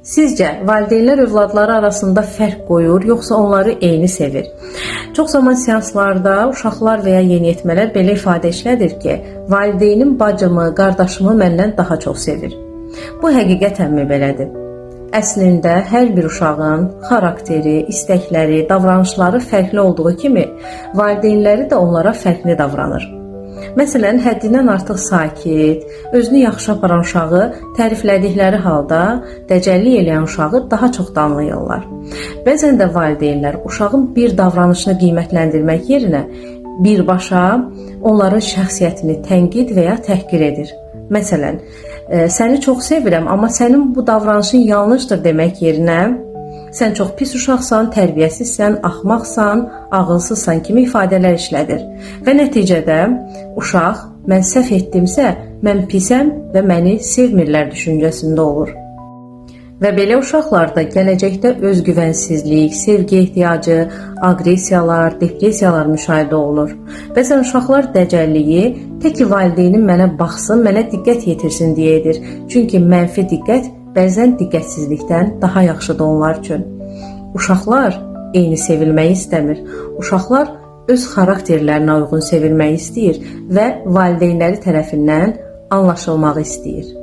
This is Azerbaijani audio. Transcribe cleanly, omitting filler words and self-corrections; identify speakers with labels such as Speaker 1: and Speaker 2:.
Speaker 1: Sizcə, valideynlər övladları arasında fərq qoyur, yoxsa onları eyni sevir? Çox zaman seanslarda uşaqlar və ya yeniyetmələr belə ifadə işlədir ki, valideynim bacımı, qardaşımı məndən daha çox sevir. Bu həqiqətənmi belədir? Əslində, hər bir uşağın xarakteri, istəkləri, davranışları fərqli olduğu kimi, valideynləri də onlara fərqli davranır. Məsələn, həddindən artıq sakit, özünü yaxşı aparan uşağı təriflədikləri halda dəcəllik eləyən uşağı daha çox danlayırlar. Bəzən də valideynlər uşağın bir davranışını qiymətləndirmək yerinə birbaşa onların şəxsiyyətini tənqid və ya təhqir edir. Məsələn, səni çox sevirəm, amma sənin bu davranışın yanlışdır demək yerinə sən çox pis uşaqsan, tərbiyəsizsən, axmaqsan, ağılsızsan kimi ifadələr işlədir. Və nəticədə uşaq mən səhv etdimsə, mən pisəm və məni sevmirlər düşüncəsində olur. Və belə uşaqlarda gələcəkdə özgüvənsizlik, sevgi ehtiyacı, aqressiyalar, depressiyalar müşahidə olunur. Bəzən uşaqlar dəcəlliyi tək ki valideynim mənə baxsın, mənə diqqət yetirsin deyə edir. Çünki mənfi diqqət bəzən diqqətsizlikdən daha yaxşıdır onlar üçün. Uşaqlar eyni sevilməyi istəmir. Uşaqlar öz xarakterlərinə uyğun sevilməyi istəyir və valideynləri tərəfindən anlaşılmağı istəyir.